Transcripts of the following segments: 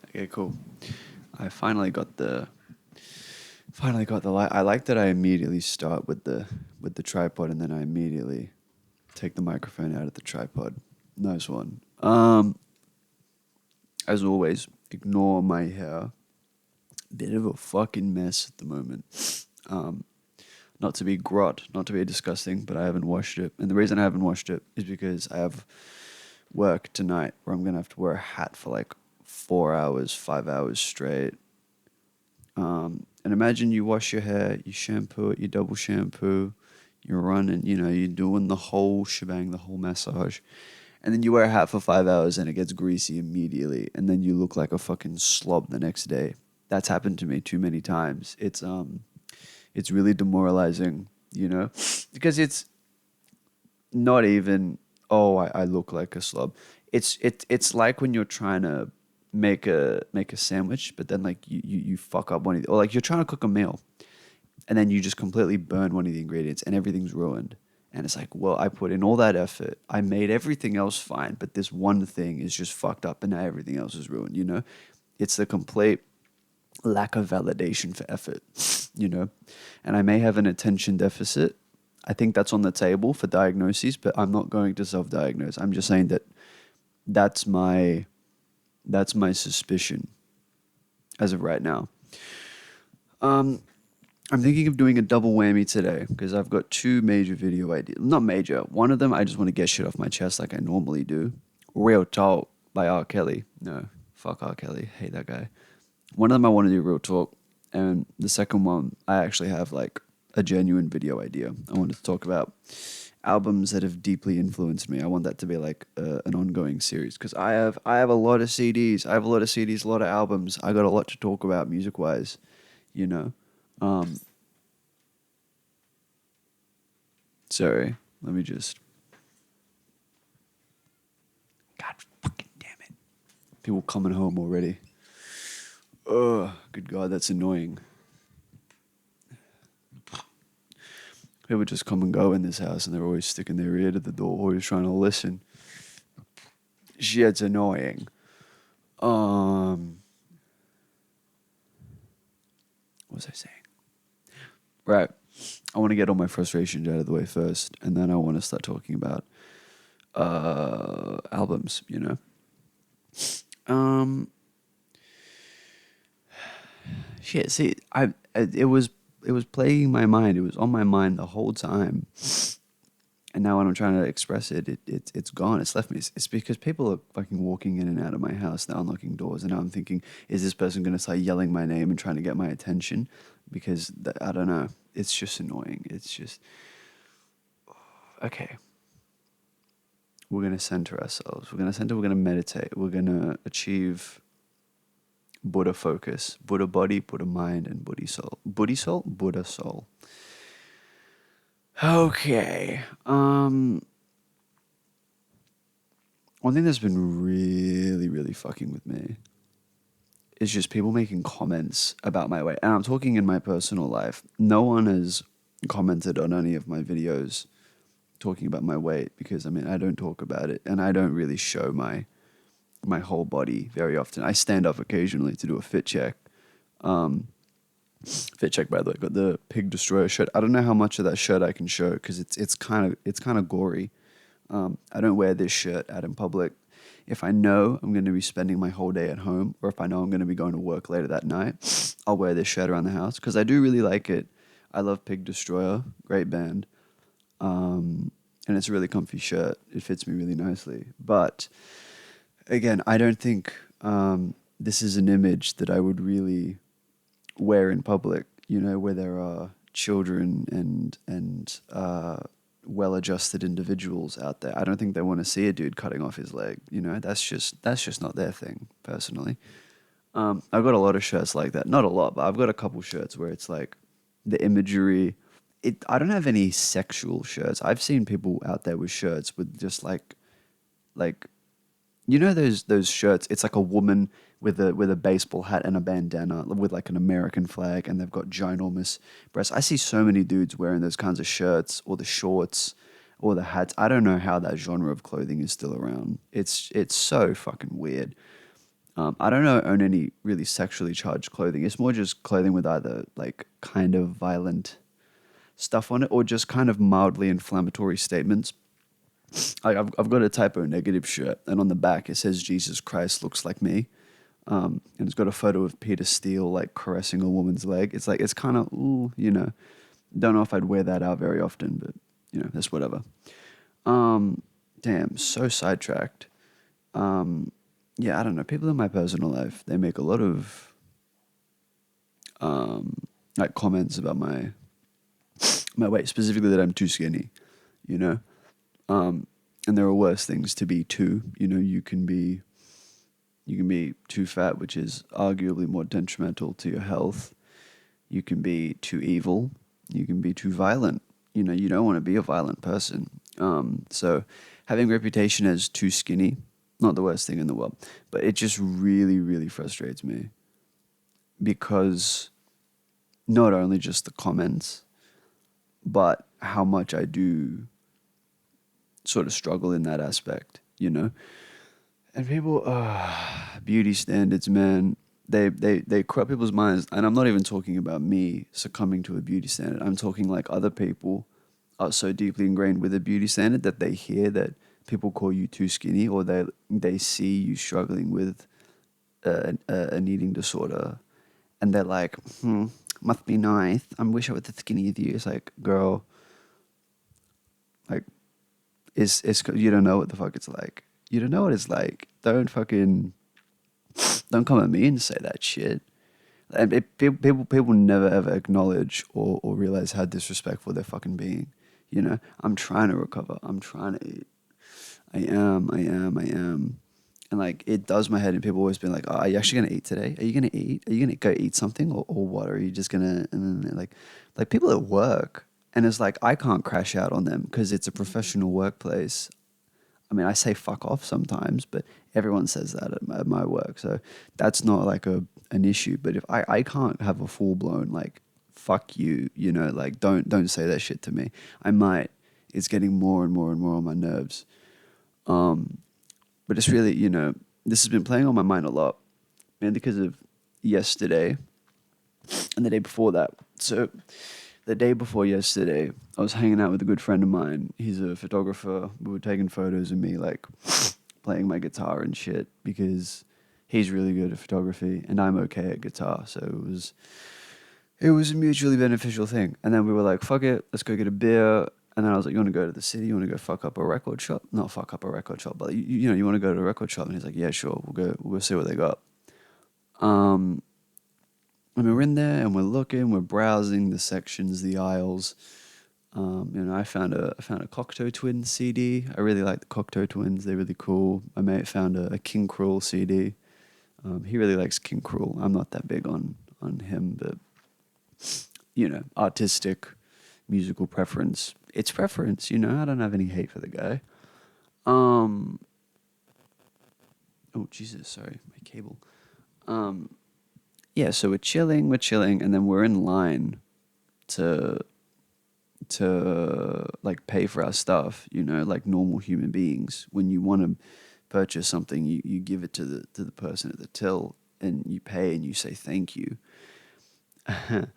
Okay, cool. I finally got the light. I like that I immediately start with the tripod and then I immediately take the microphone out of the tripod. Nice one. As always, ignore my hair. Bit of a fucking mess at the moment. Not to be grot, not to be disgusting, but I haven't washed it. And the reason I haven't washed it is because I have work tonight where I'm gonna have to wear a hat for like 4 hours, 5 hours straight. And imagine you wash your hair, you shampoo it, you double shampoo, you're running, you're doing the whole shebang, the whole massage. And then you wear a hat for 5 hours and it gets greasy immediately. And then you look like a fucking slob the next day. That's happened to me too many times. It's really demoralizing, because it's not even, oh, I look like a slob. It's like when you're trying to make a sandwich, but then like you fuck up one of the, or like you're trying to cook a meal and then you just completely burn one of the ingredients and everything's ruined. And it's like, well, I put in all that effort. I made everything else fine, but this one thing is just fucked up and now everything else is ruined. It's the complete lack of validation for effort. And I may have an attention deficit. I think that's on the table for diagnoses, but I'm not going to self-diagnose. I'm just saying that that's my that's my suspicion as of right now. Um, I'm thinking of doing a double whammy today because I've got two major video ideas. Not major. One of them, I just want to get shit off my chest like I normally do. Real Talk by R. Kelly. No, fuck R. Kelly. Hate that guy. One of them, I want to do Real Talk. And the second one, I actually have like a genuine video idea. I wanted to talk about albums that have deeply influenced me. I want that to be like an ongoing series because I have a lot of CDs. I have a lot of CDs, a lot of albums. I got a lot to talk about music wise, you know. Um, Sorry, let me just. God fucking damn it! People coming home already. Ugh, good God, that's annoying. People just come and go in this house, and they're always sticking their ear to the door, always trying to listen. Shit's annoying. Um, what was I saying? Right. I want to get all my frustrations out of the way first, and then I want to start talking about albums. Um, Shit. See, it was plaguing my mind. It was on my mind the whole time, and now when I'm trying to express it, it's gone. It's left me. It's because people are fucking walking in and out of my house now, unlocking doors, and now I'm thinking, is this person going to start yelling my name and trying to get my attention? Because I don't know. It's just annoying. It's just okay. We're going to center ourselves. We're going to meditate. We're going to achieve Buddha focus, Buddha body, Buddha mind, and Buddha soul. Buddha soul? Buddha soul. Okay. One thing that's been really, really fucking with me is just people making comments about my weight. And I'm talking in my personal life. No one has commented on any of my videos talking about my weight because I don't talk about it and I don't really show my whole body very often. I stand up occasionally to do a fit check. Fit check, by the way. Got the Pig Destroyer shirt. I don't know how much of that shirt I can show because it's kind of gory. I don't wear this shirt out in public. If I know I'm going to be spending my whole day at home, or if I know I'm going to be going to work later that night, I'll wear this shirt around the house because I do really like it. I love Pig Destroyer, great band, and it's a really comfy shirt. It fits me really nicely. But again, I don't think this is an image that I would really wear in public. Where there are children and well-adjusted individuals out there. I don't think they want to see a dude cutting off his leg. That's just not their thing, personally. I've got a lot of shirts like that. Not a lot, but I've got a couple shirts where it's like the imagery. I don't have any sexual shirts. I've seen people out there with shirts with just like those shirts. It's like a woman with a baseball hat and a bandana with like an American flag, and they've got ginormous breasts. I see so many dudes wearing those kinds of shirts or the shorts or the hats. I don't know how that genre of clothing is still around. It's so fucking weird. I don't own any really sexually charged clothing. It's more just clothing with either like kind of violent stuff on it or just kind of mildly inflammatory statements. Like I've got a typo negative shirt, and on the back it says Jesus Christ looks like me. And it's got a photo of Peter Steele like caressing a woman's leg. It's like it's kind of ooh, Don't know if I'd wear that out very often, but that's whatever. Damn, so sidetracked. Yeah, I don't know. People in my personal life, they make a lot of like comments about my weight, specifically that I'm too skinny, you know. And there are worse things to be too. You can be too fat, which is arguably more detrimental to your health. You can be too evil. You can be too violent. You don't want to be a violent person. So having a reputation as too skinny, not the worst thing in the world, but it just really, really frustrates me because not only just the comments, but how much I do sort of struggle in that aspect. And people, beauty standards, man, they corrupt people's minds. And I'm not even talking about me succumbing to a beauty standard. I'm talking like other people are so deeply ingrained with a beauty standard that they hear that people call you too skinny, or they see you struggling with an eating disorder, and they're like, must be nice. I wish I was as skinny as you. It's like, girl, like, it's you don't know what the fuck it's like. You don't know what it's like. Don't come at me and say that shit. And people never ever acknowledge or realize how disrespectful they're fucking being. I'm trying to recover. I'm trying to eat. I am. And like it does my head, and people always been like, "Oh, are you actually gonna eat today? Are you gonna eat? Are you gonna go eat something, or what? Or are you just gonna?" And then like people at work, and it's like I can't crash out on them because it's a professional workplace. I mean, I say fuck off sometimes, but everyone says that at my work, so that's not like an issue. But if I can't have a full blown like fuck you, like don't say that shit to me. I might. It's getting more and more and more on my nerves. But it's really, this has been playing on my mind a lot, mainly because of yesterday and the day before that. So the day before yesterday, I was hanging out with a good friend of mine. He's a photographer. We were taking photos of me like playing my guitar and shit because he's really good at photography and I'm okay at guitar. So it was a mutually beneficial thing. And then we were like, fuck it, let's go get a beer. And then I was like, you want to go to the city? You want to go fuck up a record shop? Not fuck up a record shop, but you want to go to a record shop? And he's like, yeah, sure. We'll go see what they got. And we're in there and we're looking, we're browsing the sections, the aisles. I found a Cocteau Twins CD. I really like the Cocteau Twins. They're really cool. My mate found a King Cruel CD. He really likes King Cruel. I'm not that big on him, but artistic, musical preference. It's preference, I don't have any hate for the guy. Oh Jesus, sorry, my cable. Yeah, so we're chilling, and then we're in line to like pay for our stuff, like normal human beings. When you want to purchase something, you give it to the person at the till and you pay and you say thank you. And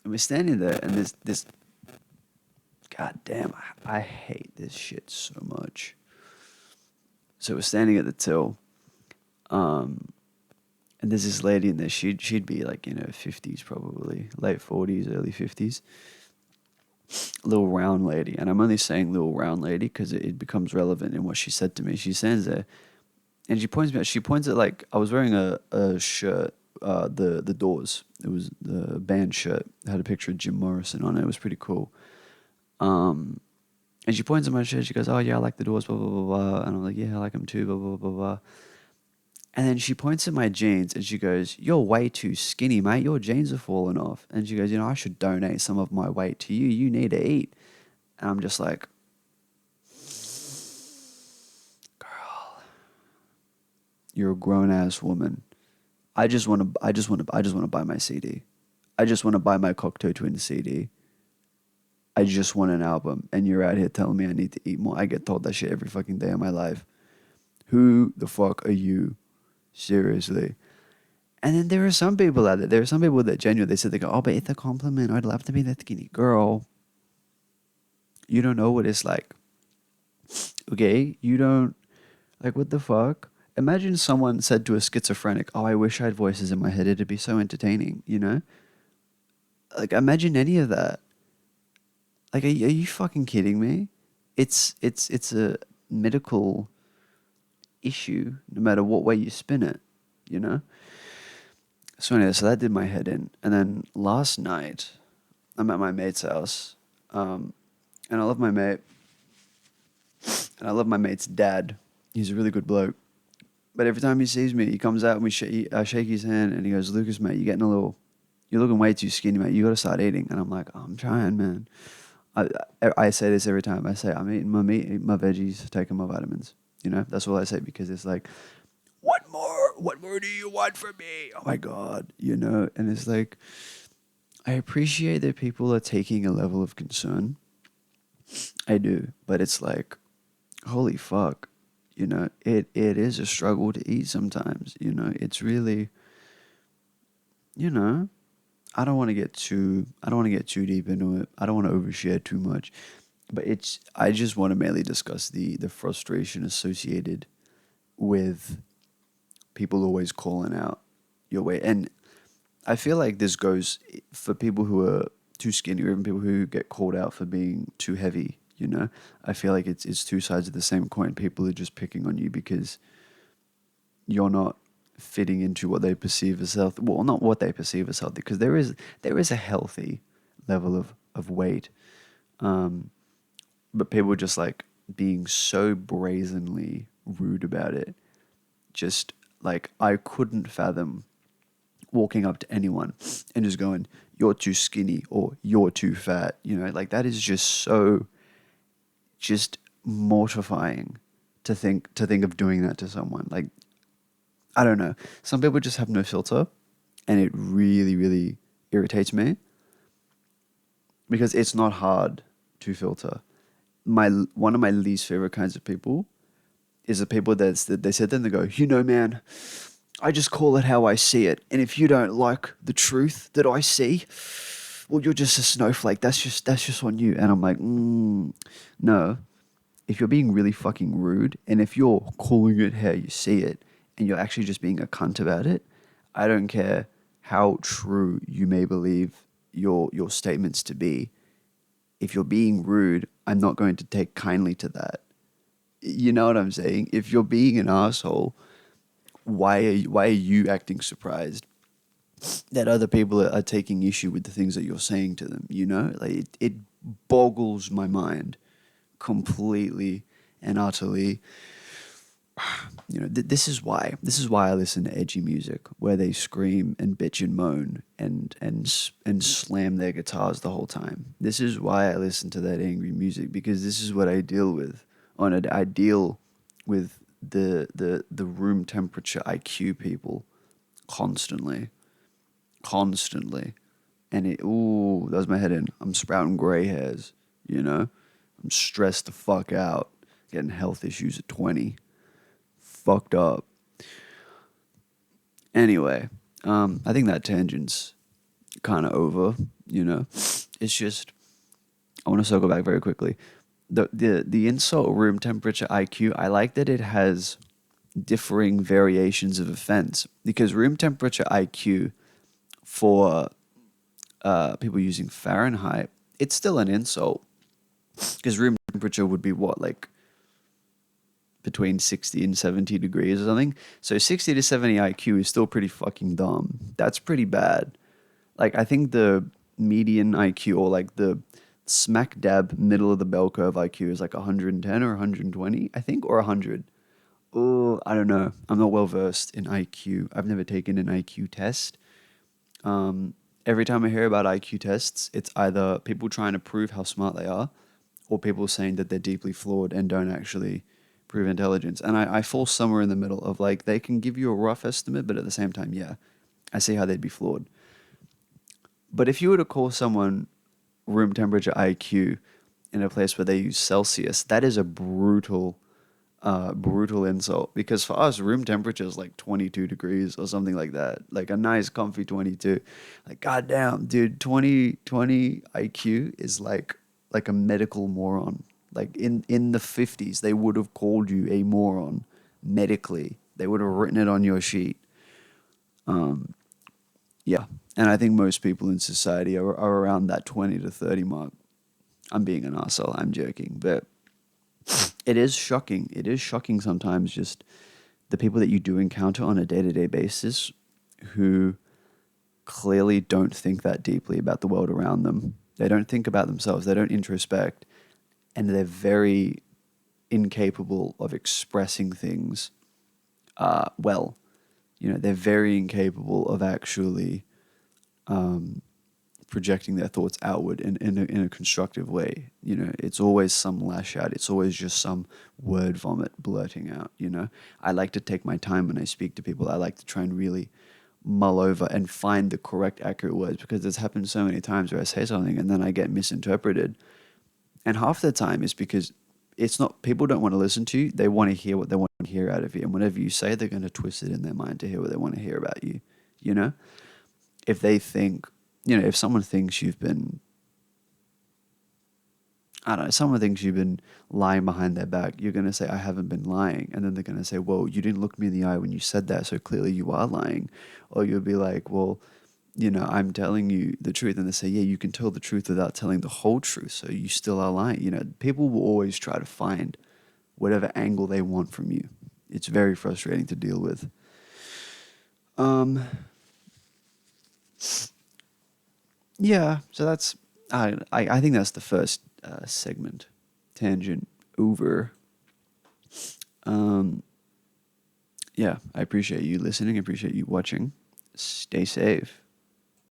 we're standing there and there's this. God damn, I hate this shit so much. So we're standing at the till, and there's this lady in there. She'd be like 50s probably, late 40s, early 50s. Little round lady, and I'm only saying little round lady because it becomes relevant in what she said to me. She stands there, and she points me out. She points at like I was wearing a shirt, the Doors. It was the band shirt. It had a picture of Jim Morrison on it. It was pretty cool. And she points at my shirt. She goes, "Oh yeah, I like the Doors, blah blah blah blah." And I'm like, "Yeah, I like them too, blah blah blah blah." And then she points at my jeans and she goes, "You're way too skinny, mate. Your jeans are falling off." And she goes, "I should donate some of my weight to you. You need to eat." And I'm just like, "Girl, you're a grown ass woman. I just want to buy my CD. I just want to buy my Cocteau Twins CD. I just want an album, and you're out here telling me I need to eat more." I get told that shit every fucking day of my life. Who the fuck are you Seriously. And then there are some people out there. There are some people that genuinely they said they go, oh, but it's a compliment. I'd love to be that skinny girl. You don't know what it's like. Okay, you don't like what the fuck. Imagine someone said to a schizophrenic, "Oh, I wish I had voices in my head. It'd be so entertaining." You know, like imagine any of that. Like, are you fucking kidding me? It's a medical issue, no matter what way you spin it. You know. So anyway, so that did my head in, and then last night I'm at my mate's house, and I love my mate, and I love my mate's dad. He's a really good bloke. But every time he sees me, he comes out and I shake his hand, and he goes, "Lucas, mate, you're looking way too skinny, mate. You got to start eating." And I'm like, oh, "I'm trying, man." I say this every time. I say, "I'm eating my meat, eating my veggies, taking my vitamins." You know, that's all I say because it's like, what more? What more do you want from me? Oh my God, you know. And it's like, I appreciate that people are taking a level of concern. I do, but it's like, holy fuck, you know, it is a struggle to eat sometimes. You know, it's really, you know, I don't want to get too deep into it. I don't want to overshare too much, but I just want to mainly discuss the frustration associated with people always calling out your weight. And I feel like this goes for people who are too skinny or even people who get called out for being too heavy, you know? I feel like it's two sides of the same coin. People are just picking on you because you're not fitting into what they perceive as healthy. Well, not what they perceive as healthy, because there is a healthy level of weight. Um, but people just like being so brazenly rude about it. Just like I couldn't fathom walking up to anyone and just going, "You're too skinny" or "You're too fat." You know, like that is just so just mortifying to think of doing that to someone. Like I don't know. Some people just have no filter, and it really, really irritates me because it's not hard to filter. My One of my least favorite kinds of people is the people that they sit there and they go, "You know, man, I just call it how I see it, and if you don't like the truth that I see, well, you're just a snowflake. That's just on you." And I'm like, no. If you're being really fucking rude, and if you're calling it how you see it, and you're actually just being a cunt about it, I don't care how true you may believe your statements to be. If you're being rude, I'm not going to take kindly to that. You know what I'm saying? If you're being an asshole, why are you acting surprised that other people are taking issue with the things that you're saying to them? You know, like it boggles my mind completely and utterly. You know, this is why I listen to edgy music where they scream and bitch and moan and slam their guitars the whole time. This is why I listen to that angry music, because this is what I deal with. I deal with the room temperature IQ people constantly, constantly. And it does my head in. I'm sprouting gray hairs, you know? I'm stressed the fuck out, getting health issues at 20. Fucked up. Anyway, I think that tangent's kind of over, you know? It's just, I want to circle back very quickly. The insult room temperature IQ, I like that it has differing variations of offense, because room temperature IQ for people using Fahrenheit, it's still an insult, because room temperature would be what, like between 60 and 70 degrees or something. So 60 to 70 IQ is still pretty fucking dumb. That's pretty bad. Like I think the median IQ, or like the smack dab middle of the bell curve IQ, is like 110 or 120, I think, or 100. Oh, I don't know. I'm not well versed in IQ. I've never taken an IQ test. Every time I hear about IQ tests, it's either people trying to prove how smart they are, or people saying that they're deeply flawed and don't actually prove intelligence. And I fall somewhere in the middle of like, they can give you a rough estimate, but at the same time, yeah, I see how they'd be flawed. But if you were to call someone room temperature IQ in a place where they use Celsius, that is a brutal brutal insult, because for us, room temperature is like 22 degrees or something like that. Like a nice, comfy 22. Like, goddamn, dude, 20 IQ is like a medical moron. Like in the 50s, they would have called you a moron medically. They would have written it on your sheet. Yeah. And I think most people in society are around that 20 to 30 mark. I'm being an arsehole. I'm joking. But it is shocking. It is shocking sometimes, just the people that you do encounter on a day to day basis who clearly don't think that deeply about the world around them. They don't think about themselves. They don't introspect. And they're very incapable of expressing things well. You know, they're very incapable of actually projecting their thoughts outward in a constructive way. You know, it's always some lash out. It's always just some word vomit blurting out, you know. I like to take my time when I speak to people. I like to try and really mull over and find the correct, accurate words, because it's happened so many times where I say something and then I get misinterpreted. And half the time is because it's not, people don't want to listen to you. They want to hear what they want to hear out of you. And whatever you say, they're going to twist it in their mind to hear what they want to hear about you, you know? If they think, you know, if someone thinks you've been, I don't know, someone thinks you've been lying behind their back, you're going to say, I haven't been lying. And then they're going to say, well, you didn't look me in the eye when you said that, so clearly you are lying. Or you'll be like, well, you know, I'm telling you the truth. And they say, yeah, you can tell the truth without telling the whole truth, so you still are lying. You know, people will always try to find whatever angle they want from you. It's very frustrating to deal with. Um, yeah, so that's, I think that's the first segment. Tangent over. Um, yeah, I appreciate you listening. I appreciate you watching. Stay safe.